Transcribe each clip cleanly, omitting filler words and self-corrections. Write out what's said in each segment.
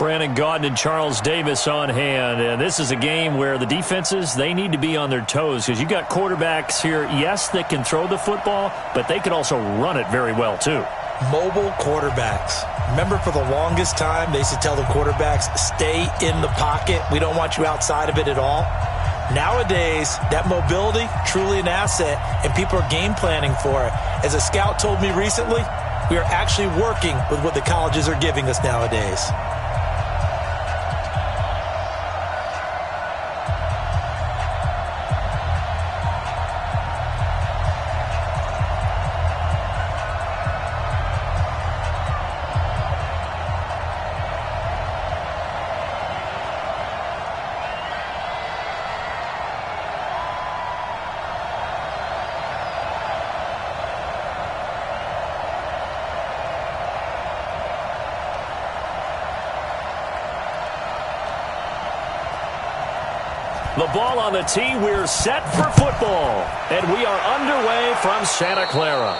Brandon Gaudin and Charles Davis on hand. And this is a game where the defenses, they need to be on their toes because you got quarterbacks here, yes, that can throw the football, but they can also run it very well too. Mobile quarterbacks. Remember, for the longest time, they used to tell the quarterbacks, stay in the pocket. We don't want you outside of it at all. Nowadays, that mobility, truly an asset, and people are game planning for it. As a scout told me recently, we are actually working with what the colleges are giving us nowadays. The ball on the tee, we're set for football. And we are underway from Santa Clara.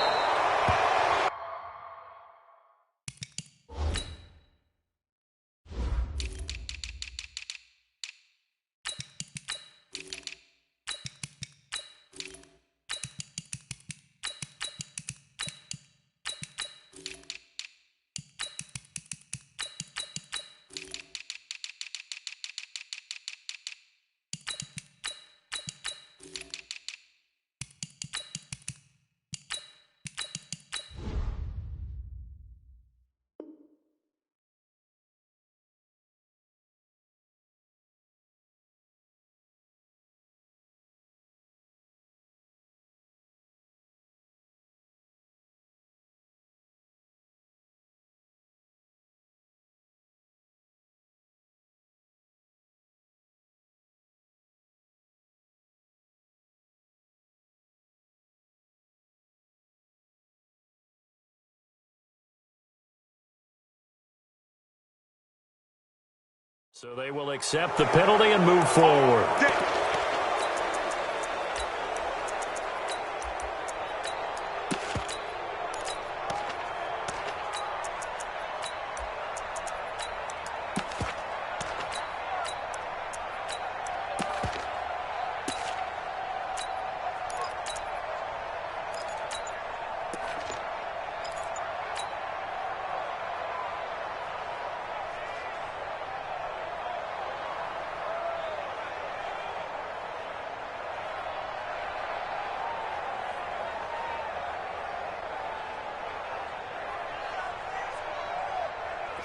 So they will accept the penalty and move forward.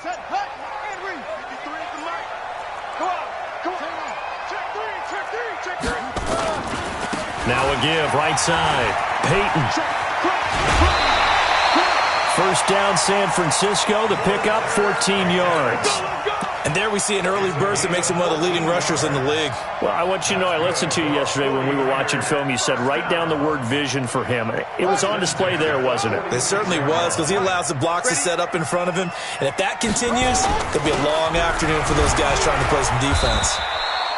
Set, hut, and read. 53 at the mic. Go out. Come on. Check three. Now a give, right side. Peyton. First down, San Francisco. The pickup, 14 yards. And there we see an early burst that makes him one of the leading rushers in the league. Well, I want you to know, I listened to you yesterday when we were watching film. You said write down the word vision for him. It was on display there, wasn't it? It certainly was, because he allows the blocks to set up in front of him. And if that continues, it'll be a long afternoon for those guys trying to play some defense.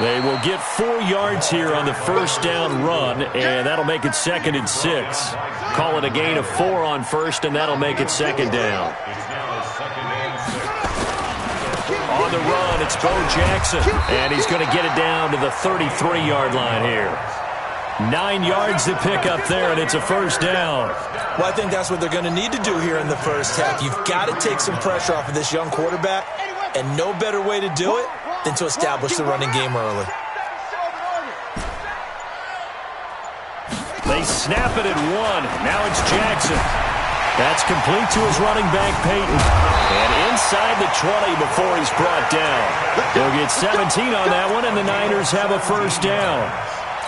They will get 4 yards here on the first down run, and that'll make it 2nd and 6. Call it a gain of 4 on first, and that'll make it 2nd down. On the run, it's Bo Jackson, and he's going to get it down to the 33-yard line here. 9 yards to pick up there, and it's a first down. Well, I think that's what they're going to need to do here in the first half. You've got to take some pressure off of this young quarterback, and no better way to do it than to establish the running game early. They snap it at 1. Now it's Jackson. That's complete to his running back, Peyton. And inside the 20 before he's brought down. They'll get 17 on that one, and the Niners have a first down.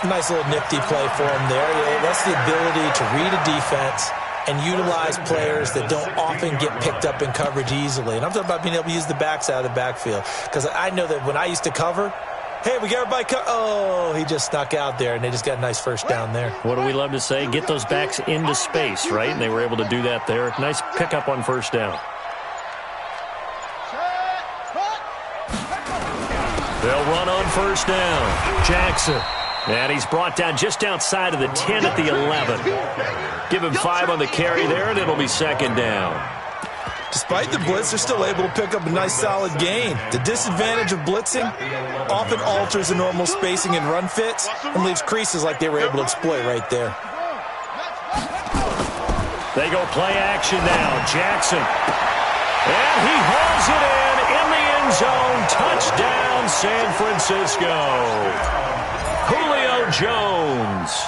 Nice little nifty play for him there. That's the ability to read a defense and utilize players that don't often get picked up in coverage easily. And I'm talking about being able to use the backs out of the backfield. Because I know that when I used to cover, hey, we got everybody oh, he just snuck out there, and they just got a nice first down there. What do we love to say? Get those backs into space, right? And they were able to do that there. Nice pickup on first down. They'll run on first down. Jackson. And he's brought down just outside of the 10 at the 11. Give him 5 on the carry there, and it'll be 2nd down. Despite the blitz, they're still able to pick up a nice, solid gain. The disadvantage of blitzing often alters the normal spacing and run fits and leaves creases like they were able to exploit right there. They go play action now. Jackson. And he hauls it in the end zone. Touchdown, San Francisco. Julio Jones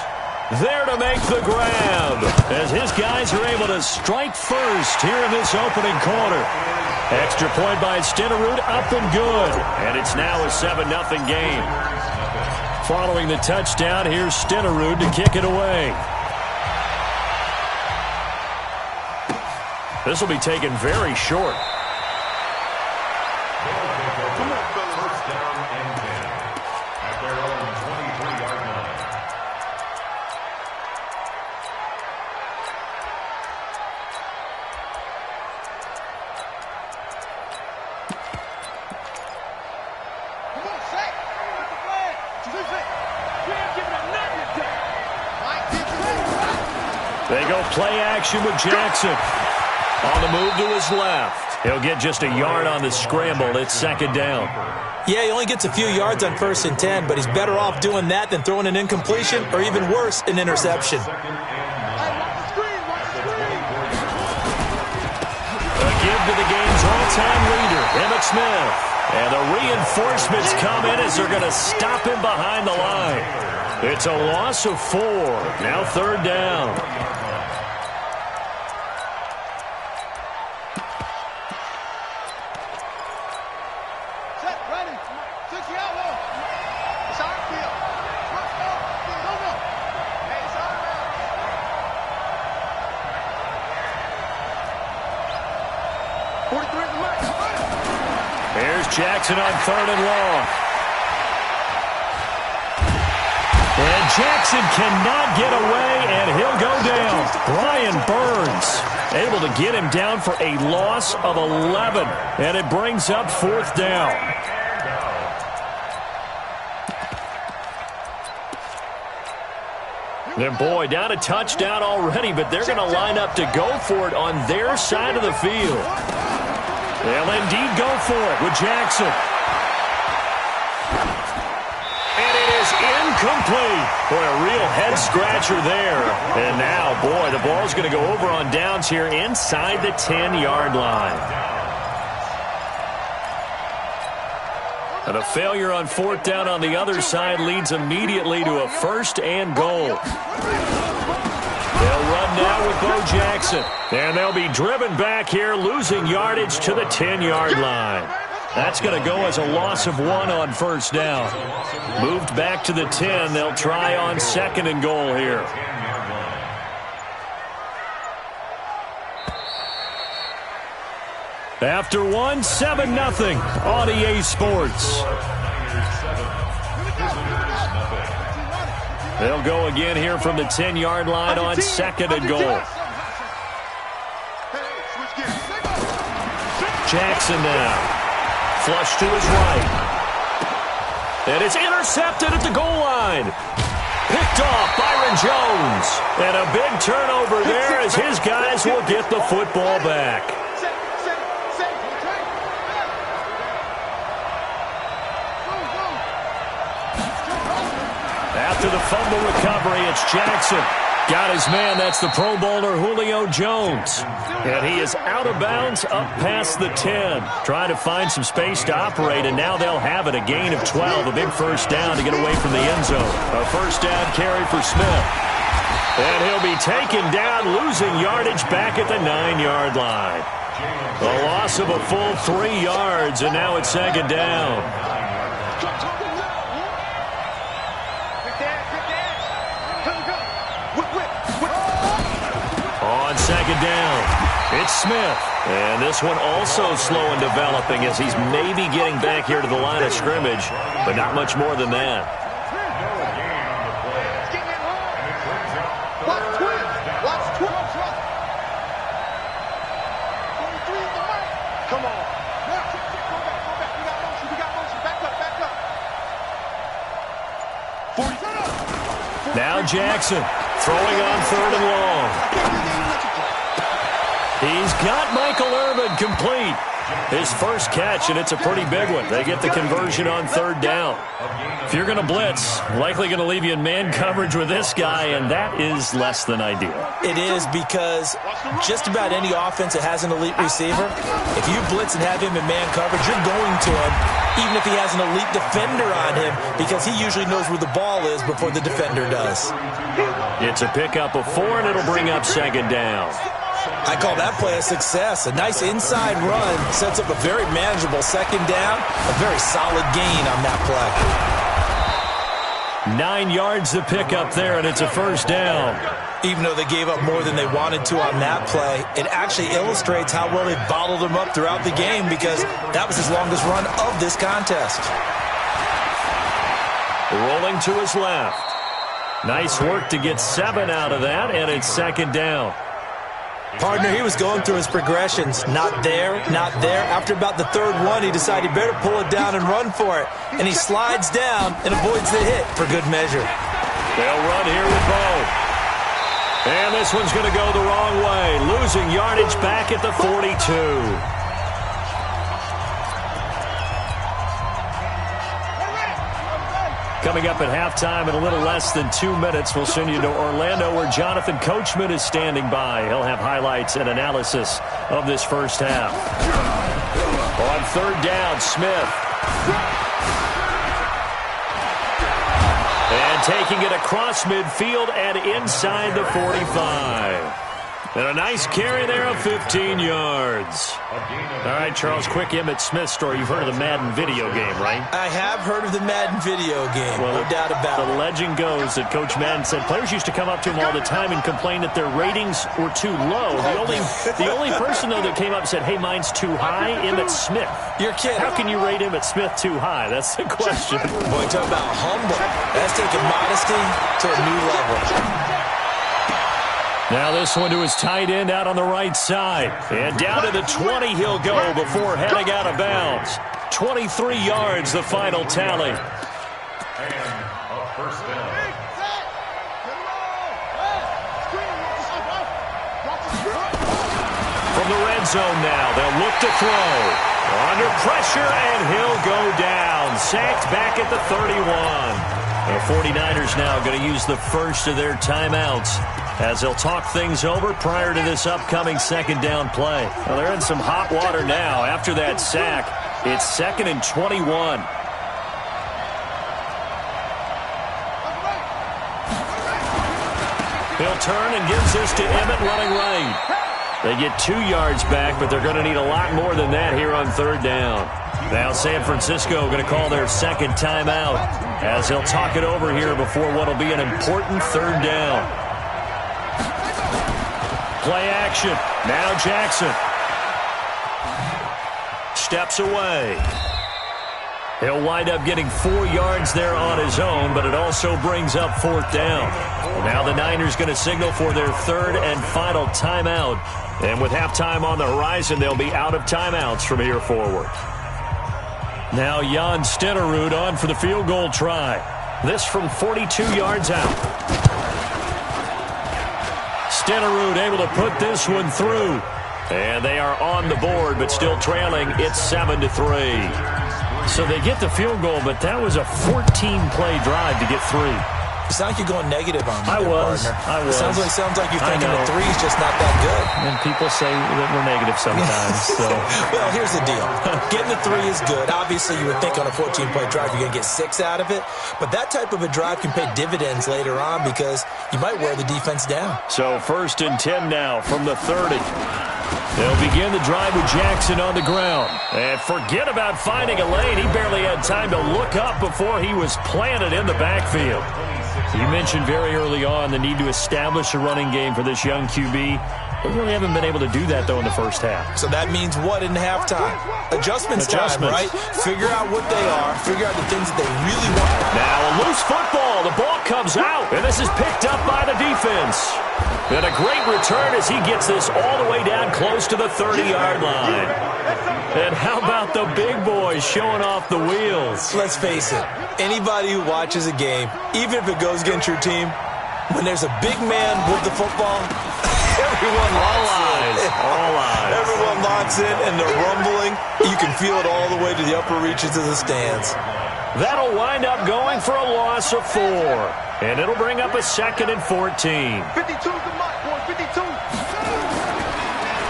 there to make the grab as his guys are able to strike first here in this opening quarter. Extra point by Stenerud, up and good. And it's now a 7-0 game. Following the touchdown, here's Stenerud to kick it away. This will be taken very short. First down and 10 at their own 23-yard line. Come on, sack. Get the flag. We ain't giving up nothing today. They go play action with Jackson. On the move to his left. He'll get just a yard on the scramble. It's second down. Yeah, he only gets a few yards on 1st and 10, but he's better off doing that than throwing an incompletion or even worse, an interception. A give to the game's all-time leader, Emmitt Smith. And the reinforcements come in as they're going to stop him behind the line. It's a loss of 4. Now third down. Here's Jackson on 3rd and long. And Jackson cannot get away, and he'll go down. Brian Burns able to get him down for a loss of 11, and it brings up 4th down. And boy, down a touchdown already, but they're going to line up to go for it on their side of the field. They'll indeed go for it with Jackson. And it is incomplete. Boy, a real head-scratcher there. And now, boy, the ball's going to go over on downs here inside the 10-yard line. And a failure on 4th down on the other side leads immediately to a 1st and goal. They'll run now with Bo Jackson. And they'll be driven back here, losing yardage to the 10-yard line. That's going to go as a loss of 1 on 1st down. Moved back to the 10. They'll try on 2nd and goal here. After 1, 7-0 on EA Sports. They'll go again here from the 10-yard line on 2nd and goal. Jackson now. Flush to his right. And it's intercepted at the goal line. Picked off Byron Jones. And a big turnover there as his guys will get the football back. After the fumble recovery, it's Jackson. Got his man. That's the Pro Bowler Julio Jones. And he is out of bounds up past the 10. Trying to find some space to operate, and now they'll have it. A gain of 12. A big 1st down to get away from the end zone. A 1st down carry for Smith. And he'll be taken down, losing yardage back at the 9-yard line. A loss of a full 3 yards, and now it's 2nd down. On 2nd down, it's Smith. And this one also slow in developing as he's maybe getting back here to the line of scrimmage, but not much more than that. Come on. Now Jackson throwing on 3rd and long. He's got Michael Irvin complete. His first catch, and it's a pretty big one. They get the conversion on third down. If you're going to blitz, likely going to leave you in man coverage with this guy, and that is less than ideal. It is, because just about any offense that has an elite receiver, if you blitz and have him in man coverage, you're going to him, even if he has an elite defender on him, because he usually knows where the ball is before the defender does. It's a pickup of 4, and it'll bring up second down. I call that play a success. A nice inside run sets up a very manageable second down. A very solid gain on that play. 9 yards to pick up there, and it's a first down. Even though they gave up more than they wanted to on that play, it actually illustrates how well they bottled him up throughout the game, because that was his longest run of this contest. Rolling to his left. Nice work to get 7 out of that, and it's second down. Partner, he was going through his progressions. Not there, not there. After about the third one, he decided he better pull it down and run for it. And he slides down and avoids the hit for good measure. They'll run here with both. And this one's going to go the wrong way. Losing yardage back at the 42. Coming up at halftime in a little less than 2 minutes, we'll send you to Orlando, where Jonathan Coachman is standing by. He'll have highlights and analysis of this first half. On third down, Smith. And taking it across midfield and inside the 45. And a nice carry there of 15 yards. All right, Charles, quick Emmitt Smith story. You've heard of the Madden video game, right? I have heard of the Madden video game, well, no doubt about it. The legend goes that Coach Madden said players used to come up to him all the time and complain that their ratings were too low. The only person, though, that came up and said, hey, mine's too high, Emmitt Smith. You're kidding. How can you rate Emmitt Smith too high? That's the question. Boy, talk about humble. That's taking modesty to a new level. Now this one to his tight end out on the right side. And down to the 20 he'll go before heading out of bounds. 23 yards, the final tally. And a first down. From the red zone now, they'll look to throw. Under pressure, and he'll go down. Sacked back at the 31. The 49ers now going to use the first of their timeouts as they'll talk things over prior to this upcoming second down play. Well, they're in some hot water now. After that sack, it's 2nd and 21. He'll turn and gives this to Emmitt running right. They get 2 yards back, but they're going to need a lot more than that here on third down. Now San Francisco going to call their second timeout as they'll talk it over here before what will be an important third down. Play action. Now Jackson. Steps away. He'll wind up getting 4 yards there on his own, but it also brings up fourth down. Now the Niners going to signal for their third and final timeout. And with halftime on the horizon, they'll be out of timeouts from here forward. Now Jan Stenerud on for the field goal try. This from 42 yards out. Stenerud able to put this one through. And they are on the board, but still trailing. It's 7-3. So they get the field goal, but that was a 14-play drive to get 3. It sounds like you're going negative on me. I was. It sounds like you're thinking the 3's just not that good. And people say that we're negative sometimes. So. Well, here's the deal. Getting the 3 is good. Obviously, you would think on a 14-play drive you're going to get 6 out of it. But that type of a drive can pay dividends later on because you might wear the defense down. So 1st and 10 now from the 30. They'll begin the drive with Jackson on the ground. And forget about finding a lane. He barely had time to look up before he was planted in the backfield. You mentioned very early on the need to establish a running game for this young QB. They really haven't been able to do that, though, in the first half. So that means what in halftime? Adjustments time, right? Figure out what they are. Figure out the things that they really want. Now a loose football. The ball comes out, and this is picked up by the defense. And a great return as he gets this all the way down close to the 30-yard line. And how about the big boys showing off the wheels? Let's face it, anybody who watches a game, even if it goes against your team, when there's a big man with the football, Everyone All locks eyes. in. All eyes. Everyone locks in, and they're rumbling. You can feel it all the way to the upper reaches of the stands. That'll wind up going for a loss of 4. And it'll bring up a 2nd and 14. 52's the mark, boy. 52.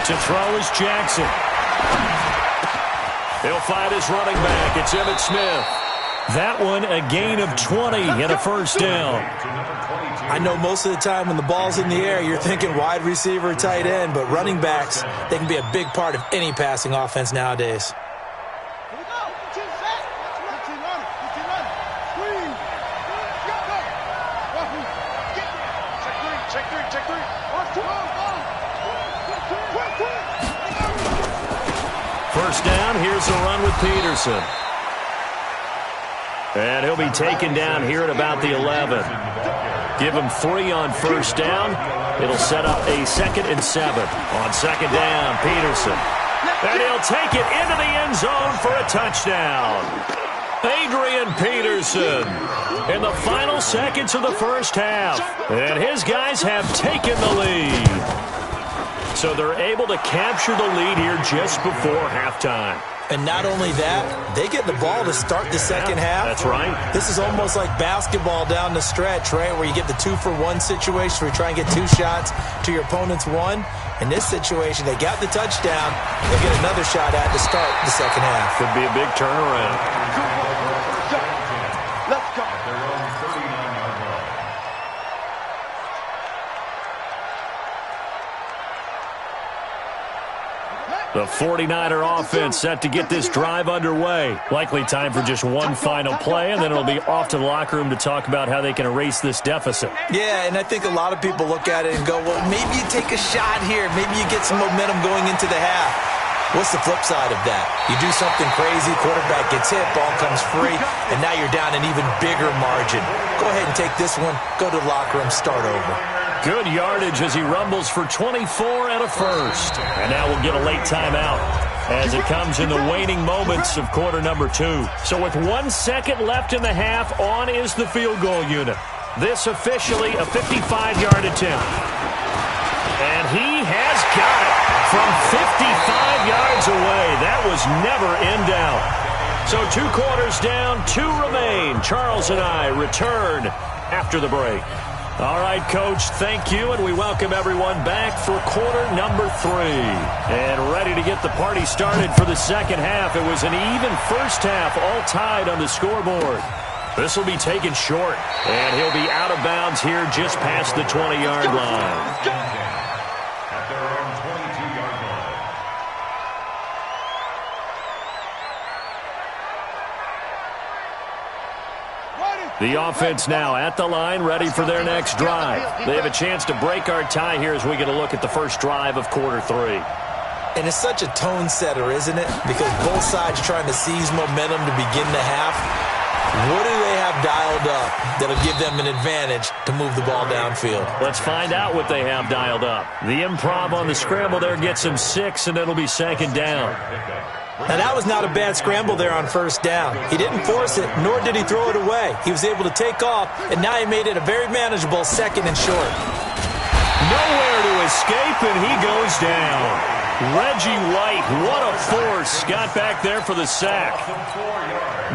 To throw is Jackson. He'll find his running back. It's Emmitt Smith. That one a gain of 20 and a first down. I know most of the time when the ball's in the air, you're thinking wide receiver, tight end, but running backs, they can be a big part of any passing offense nowadays. Here we go. 15 set. 15 running. 15 running. Squeeze. Go, go. Get there. Check three. Check 3. Watch 2. Quick. First down, here's the run with Peterson. And he'll be taken down here at about the 11. Give him 3 on first down. It'll set up a 2nd and 7. On second down, Peterson. And he'll take it into the end zone for a touchdown. Adrian Peterson in the final seconds of the first half. And his guys have taken the lead. So they're able to capture the lead here just before halftime. And not only that, they get the ball to start the second half. That's right. This is almost like basketball down the stretch, right, where you get the 2-for-1 situation where you try and get 2 shots to your opponent's 1. In this situation, they got the touchdown. They'll get another shot at to start the second half. Could be a big turnaround. Let's go. The 49er offense set to get this drive underway. Likely time for just one final play, and then it'll be off to the locker room to talk about how they can erase this deficit. Yeah, and I think a lot of people look at it and go, well, maybe you take a shot here. Maybe you get some momentum going into the half. What's the flip side of that? You do something crazy, quarterback gets hit, ball comes free, and now you're down an even bigger margin. Go ahead and take this one, go to the locker room, start over. Good yardage as he rumbles for 24 and a first. And now we'll get a late timeout as it comes in the waning moments of quarter number 2. So with 1 second left in the half, on is the field goal unit. This officially a 55-yard attempt. And he has got it from 55 yards away. That was never in doubt. So 2 quarters down, 2 remain. Charles and I return after the break. All right, Coach, thank you, and we welcome everyone back for quarter number 3. And ready to get the party started for the second half. It was an even first half, all tied on the scoreboard. This will be taken short, and he'll be out of bounds here just past the 20-yard line. The offense now at the line, ready for their next drive. They have a chance to break our tie here as we get a look at the first drive of quarter 3. And it's such a tone setter, isn't it? Because both sides trying to seize momentum to begin the half. What do they have dialed up that'll give them an advantage to move the ball downfield? Let's find out what they have dialed up. The improv on the scramble there gets him 6, and it'll be second down. Now, that was not a bad scramble there on first down. He didn't force it, nor did he throw it away. He was able to take off, and now he made it a very manageable 2nd and short. Nowhere to escape, and he goes down. Reggie White, what a force. Got back there for the sack.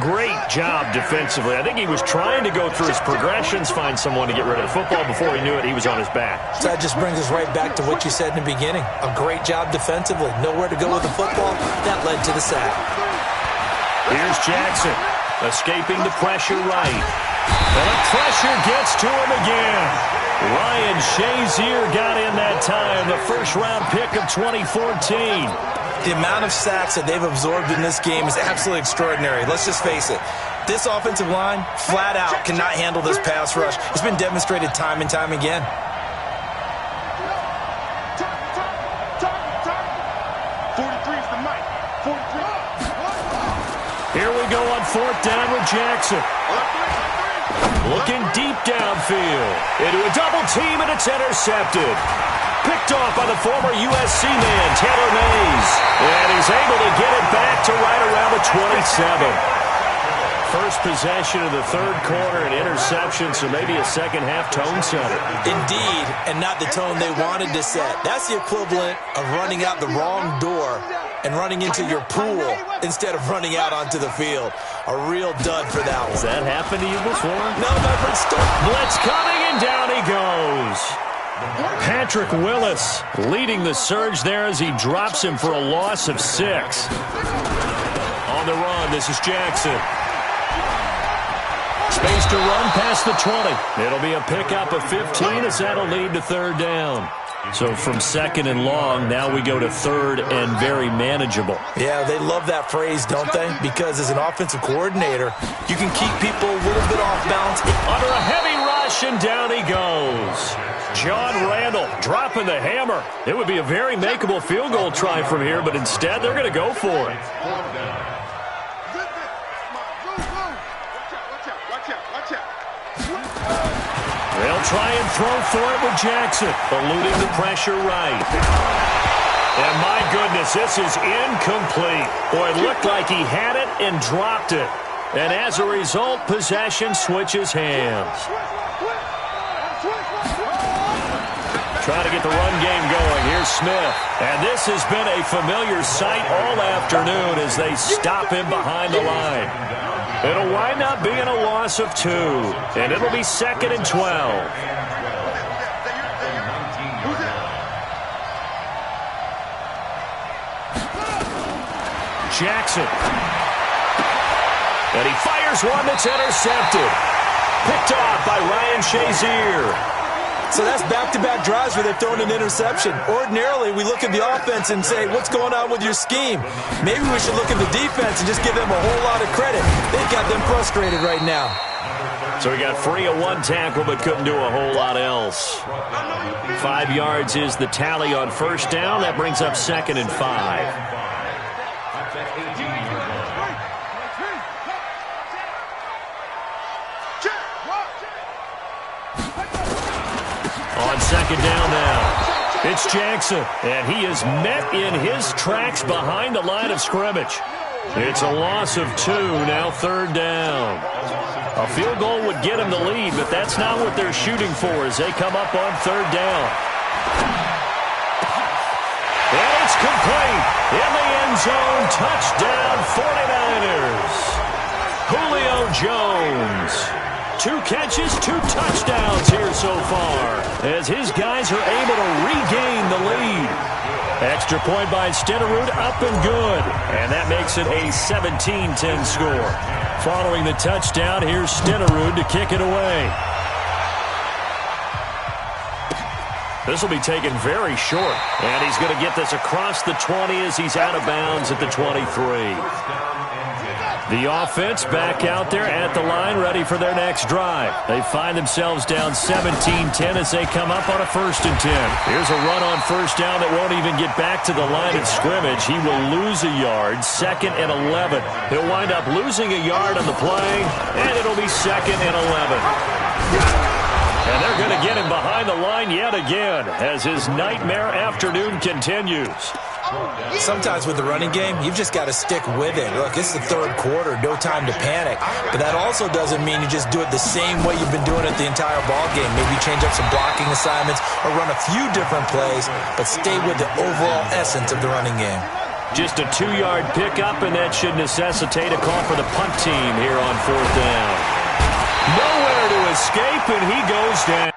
Great job defensively. I think he was trying to go through his progressions, find someone to get rid of the football. Before he knew it, he was on his back. So that just brings us right back to what you said in the beginning. A great job defensively. Nowhere to go with the football. That led to the sack. Here's Jackson, escaping the pressure right. And the pressure gets to him again. Ryan Shazier got in that time, the first-round pick of 2014. The amount of sacks that they've absorbed in this game is absolutely extraordinary. Let's just face it. This offensive line, flat out, cannot handle this pass rush. It's been demonstrated time and time again. 43 is the mic. 43. Here we go on 4th down with Jackson. Looking deep downfield. Into a double team, and it's intercepted. Picked off by the former USC man, Taylor Mays. And he's able to get it back to right around the 27. first possession of the third quarter, an interception, so maybe a second-half tone setter. Indeed, and not the tone they wanted to set. That's the equivalent of running out the wrong door and running into your pool instead of running out onto the field. A real dud for that one. Has that happened to you before? No, never. Blitz coming, and down he goes. Patrick Willis leading the surge there as he drops him for a loss of 6. On the run, this is Jackson. Space to run past the 20. It'll be a pickup of 15 as that'll lead to third down. So from second and long, now we go to third and very manageable. Yeah, they love that phrase, don't they? Because as an offensive coordinator, you can keep people a little bit off balance. Under a heavy rush, and down he goes. John Randall dropping the hammer. It would be a very makeable field goal try from here, but instead they're going to go for it. They'll try and throw for it with Jackson, eluding the pressure right. And my goodness, this is incomplete. Boy, it looked like he had it and dropped it. And as a result, possession switches hands. Trying to get the run game going. Here's Smith. And this has been a familiar sight all afternoon as they stop him behind the line. It'll wind up being a loss of 2. And it'll be second and 12. Jackson. And he fires one that's intercepted. Picked off by Ryan Shazier. So that's back-to-back drives where they've thrown an interception. Ordinarily, we look at the offense and say, what's going on with your scheme? Maybe we should look at the defense and just give them a whole lot of credit. They've got them frustrated right now. So he got free of one tackle but couldn't do a whole lot else. 5 yards is the tally on first down. That brings up second and 5. On second down now, it's Jackson, and he is met in his tracks behind the line of scrimmage. It's a loss of 2, now third down. A field goal would get him the lead, but that's not what they're shooting for as they come up on third down. And it's complete. In the end zone, touchdown 49ers. Julio Jones. 2 catches, 2 touchdowns here so far as his guys are able to regain the lead. Extra point by Stenerud, up and good. And that makes it a 17-10 score. Following the touchdown, here's Stenerud to kick it away. This will be taken very short. And he's going to get this across the 20 as he's out of bounds at the 23. The offense back out there at the line, ready for their next drive. They find themselves down 17-10 as they come up on a 1st and 10. Here's a run on first down that won't even get back to the line of scrimmage. He will lose a yard, 2nd and 11. He'll wind up losing a yard on the play, and it'll be 2nd and 11. And they're going to get him behind the line yet again as his nightmare afternoon continues. Sometimes with the running game, you've just got to stick with it. Look, it's the third quarter, no time to panic. But that also doesn't mean you just do it the same way you've been doing it the entire ball game. Maybe change up some blocking assignments or run a few different plays, but stay with the overall essence of the running game. Just a 2-yard pickup, and that should necessitate a call for the punt team here on 4th down. Nowhere to escape, and he goes down.